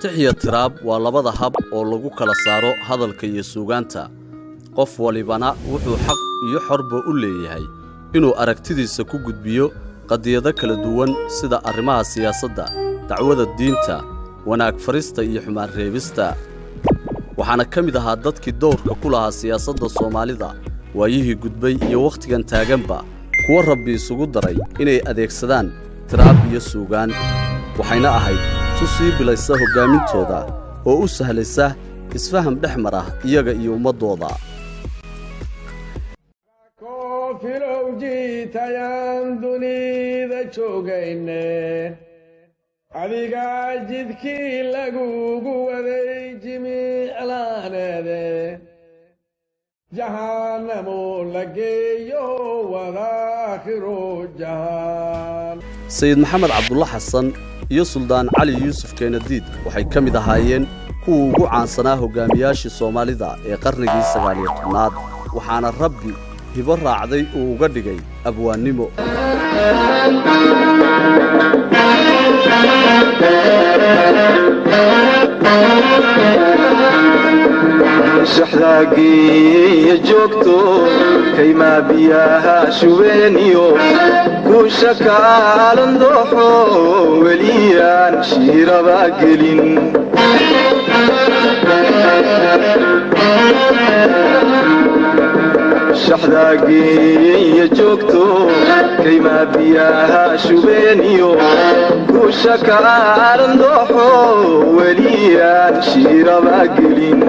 تحية تراب ولبدا هب oo lagu kala saaro hadalka iyo suugaanta qof walibana wuxuu xaq iyo xorba u leeyahay inuu aragtidiisa ku gudbiyo qadiyado kala duwan sida arrimaha siyaasadda dacwada diinta wanaag farista iyo xumaan reebista waxaana kamid ahaa dadkii doorka ku lahaa siyaasadda Soomaalida waayihii gudbay iyo waqtigan taaganba kuwa rabbi isugu daray inay adeegsadaan tiraab iyo suugaan waxayna ahayd tusii bilaysa hogaamintooda oo u sahlaysa isfaham dhexmar ah iyaga iyo ummadooda filowjiitayaan dunida joogayne adiga jidkii lagugu waday jimiclaaneede jahannamu la geeyo wadaakhiro jahan sayid maxamed cabdulla xasan iyo suldaan cali yuusuf keenadiid waxay ka mid ahaayeen kuwa ugu caansanaa hogaamiyaashii Soomaalida ee qarnigii 19aad waxaana rabbi hibo raacday oo uga dhigay abwaannimo shaxdaagii joogto kayma biyaha shubeeniyo ku shakaalan dooxo weliyaan shiiraba gelin shaxdaagii joogto kayma biyaha shubeeniyo ku shakaalan dooxo weliyaan shiiraba gelin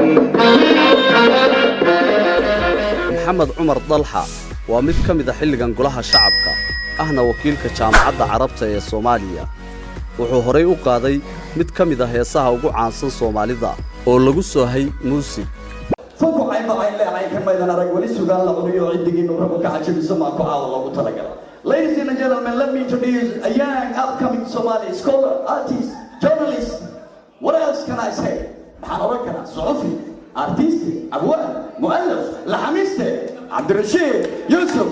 محمد عمر ضلحة ومid ka mid ah xilligan golaha shacabka ahna wakiilka jaamacadda Carabta ee Soomaaliya wuxuu horay u qaaday mid ka mid ah heesaha ugu caansan Soomaalida oo lagu soo hay muusig فوق عين بعين لا عين كم إذا نرى ولي سجال لا ولي عدين وربك كعجب سما كعاو الله وتلقى. Ladies and gentlemen, let me introduce a young upcoming Somali scholar, artist, journalist. What else can I say? حنوركنا صحفي, artist, أبواب, مؤلف, لحميست, عبد الرشيد, يوسف.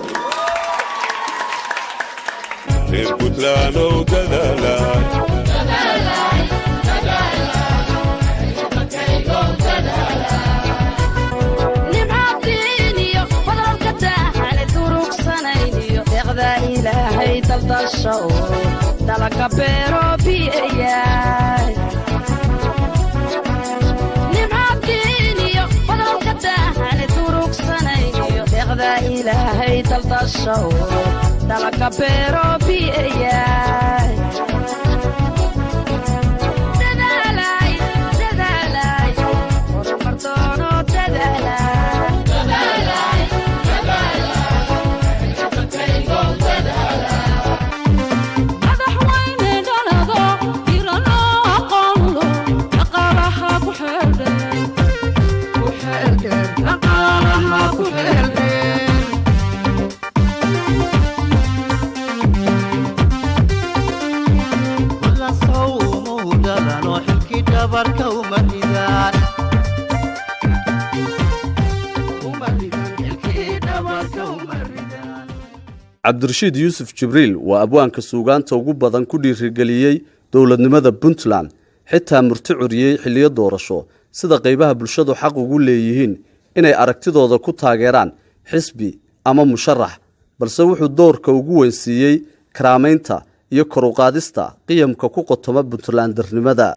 الكتلانو تدالا إلهي تلطشو دلك بيرو بيئياي نمعبدينيو فضلك تاهاني توروك سنينيو يغذا إلهي تلطشو دلك بيرو بيئياي تدالاي تدالاي ورمرتونو تدالاي cabdirashiid yuusuf jibriil waa abwaanka suugaanta ugu badan ku dhiirigeliyay dawladnimada Puntland xitaa murti curiyay xilliyo doorasho sida qaybaha bulshadu xaq ugu leeyihiin inay aragtidooda ku taageeraan xisbi ama musharax balse wuxuu doorka ugu weyn siiyay karaameynta iyo kor u qaadista qiyamka ku qotoma Puntlandarnimada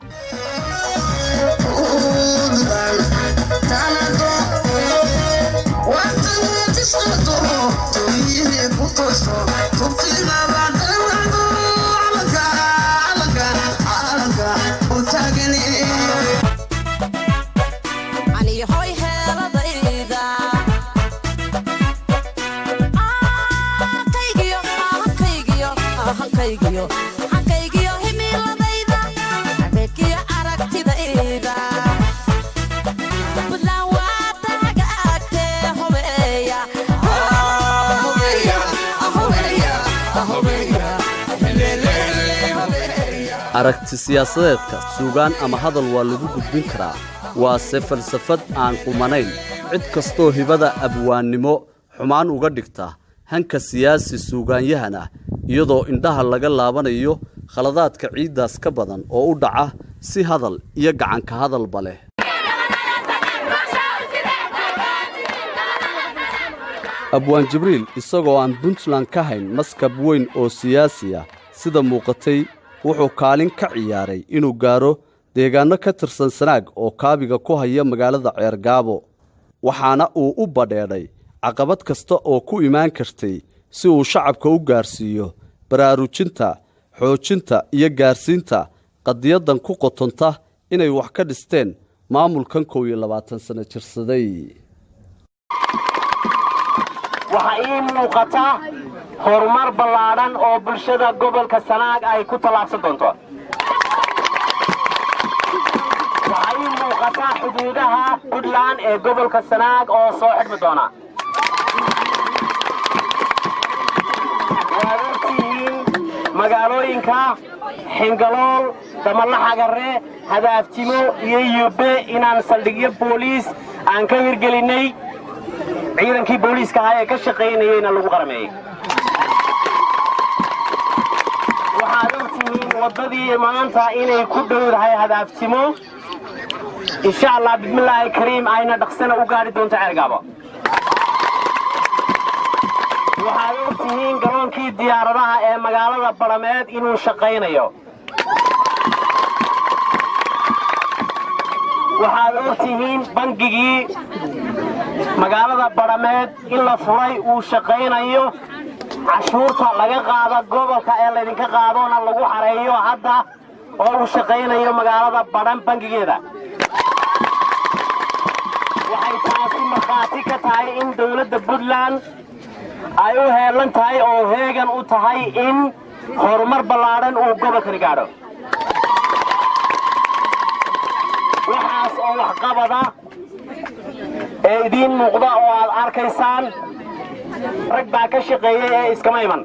aragti siyaasadeedka suugaan ama hadal waa lagu gudbin karaa waa falsafad aan qumanayn cid kastoo hibada abwaannimo xumaan uga dhigta hanka siyaasi suugaanyahana iyadoo indhaha laga laabanayo khaladaadka ciiddaas ka badan oo u dhaca si hadal iyo gacan ka hadalba leh. abwaan jibriil isagoo aan puntland ka hayn maskab weyn oo siyaasi ah sida muuqatay wuxuu kaalin ka ciyaaray inuu gaaro deegaanno ka tirsan sanaag oo kaabiga ku haya magaalada ceergaabo waxaana uu u badheedhay caqabad kasta oo ku imaan kartay si uu shacabka u gaarsiiyo baraarujinta xoojinta iyo gaarsiinta qadiyaddan ku qotonta inay wax ka dhisteen maamulkan 21 sano jirsaday. waxaa ii muuqata horumar ballaadhan oo bulshada gobolka sanaag ay ku tallaabsan doonto. waxaa ii muuqata xuduudaha puntland ee gobolka sanaag oo soo xidhmi doona. waad ogtihiin magaalooyinka xingalool damalaxagare hadaaftimo iyo yube inaan saldhigyo booliis aan ka hirgelinay ciidankii booliiska ahaa ee ka shaqaynayeyna lagu qarameeyey. waxaad ogtihiin waddadii maanta inay ku dhowdahay hadaaftimo insha allah bismillaahi kariim ayna dhaqsana u gaadhi doonto ceergaabo. waxaad ogtihiin garoonkii diyaaradaha ee magaalada Badhameed inuu shaqaynayo. waxaad ogtihiin bangigii magaalada Badhameed in la furay uu shaqaynayo cashuurta laga qaado gobolka ee laydinka qaadona lagu xareeyo hadda oo uu shaqaynayo magaalada Badhan bangigeeda. waxay taasi markhaati ka tahay in dowladda Puntland ay u heelan tahay oo heegan u tahay in horumar ballaadhan uu gobolkani gaadho. waxaas oo waxqabada ee idiin muuqda oo aad arkaysaan rag baa ka shaqeeyey ee iskama iman.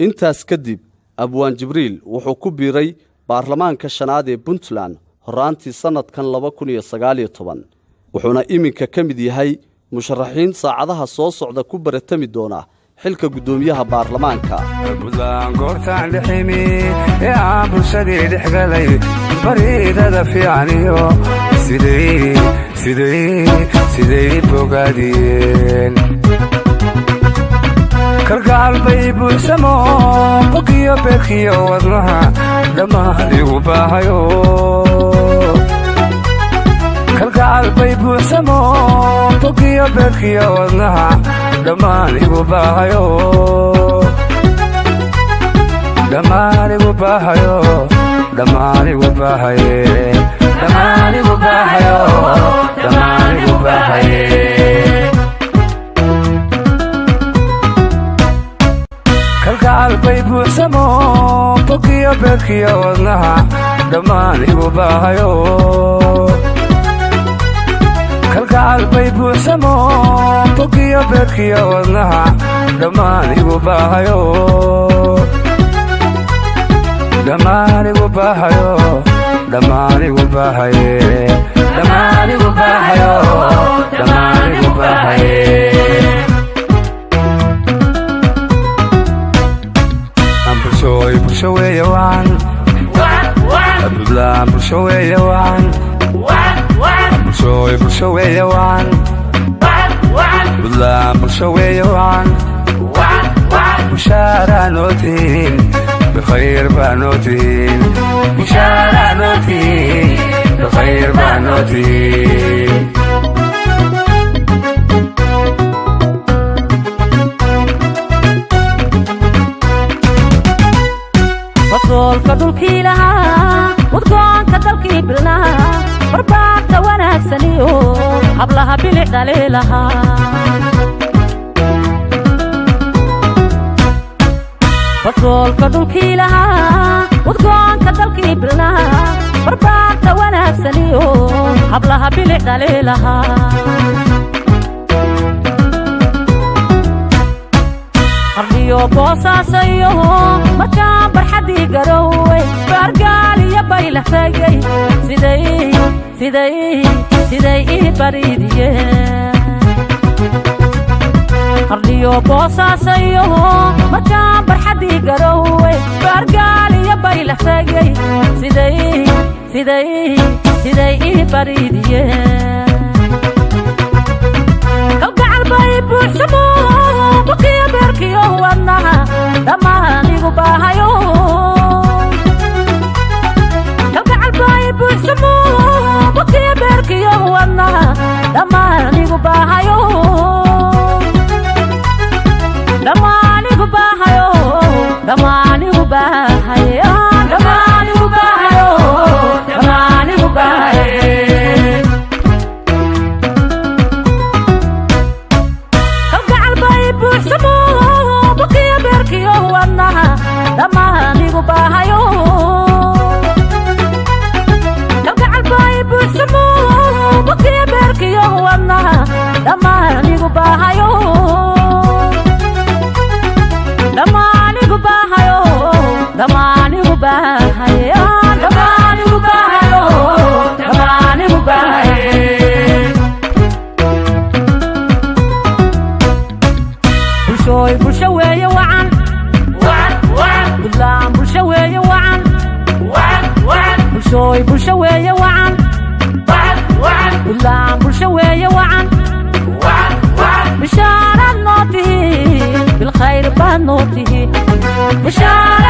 intaas kadib abwaan jibriil wuxuu ku biiray baarlamaanka shanaad ee puntland horaantii sannadkan 2019 wuxuuna iminka ka mid yahay musharaxiin saacadaha soo socda ku baratami doona xilka gudoomiyaha baarlamaanka. puntland goortaan dheximi ee aan bulshadii dhexgalay bariidada fiicaniyo siday bogaadiyeen kalgacal bay buuxsamo bogiyo beerkiyo wadnaha dhammaan igu baahayo kalgacal bay buuxsamo bogiyo beerkiyo wadnaha dhammaan igu baahayo dhammaan igu baahayo dhammaan igu baahaye dhammaan igu baahayo dhammaan igu baahaye kalgacal bay buuxsamo bogiyo beerkiyo wadnaha dhammaan igu baahayo kalgacal bay buuxsamo bogiyo beerkiyo wadnaha dhammaan igu baahayo dhammaan igu baahayo dhammaan igu baahaye dhammaan igu baahayo dhammaan igu baahaye bulsho weeye waan puntland bulsho weeye waan bulsho weeye waan puntland bulsho weeye waan bushaaraa noo tihiin بخير بانوتين بشارع نوتين بخير بانوتين فصول كدولكي لها ودقون كدولكي بلها برباك تواناك سنيو قبلها بلع دليلها فصولka dhulkii lahaa wadgoonka dalkii bilnaa barbaarta wanaagsaniyo hablaha bilic dhaliilahaa qarniyo boosaasayo markaan barxaddii garowey baargaal iyo baylah tagay siday ii bariidiyeen qarniyo boosaasayo markaan barxadii garowey baargaal iyo bayla tagay siday ii bariidiyeen kalgacal bay buuxsamo bukiyo beerkiyo wadnaha dhammaan igu baahayo kalgacal bay buuxsamo bukiyo beerkiyo wadnaha dhammaan igu baahayo dhammaan igu baahayo dhammaan igu baahayo dhammaan igu baahayo dhammaan igu baahayo kalgacal bay buuxsamo bukiyo beerkiyo wadnaha dhammaan igu baahayo kalgacal bay buuxsamo bukiyo beerkiyo wadnaha dhammaan igu baahayo dhammaan igu baahayo dhammaan igu baahayo dhammaan igu baahayo dhammaan igu baahayo bulshooy bulsho weeye wacan buntland bulsho weeye wacan bulshooy bulsho weeye wacan buntland bulsho weeye wacan bishaarad noo tihi بالخير بنوته بشار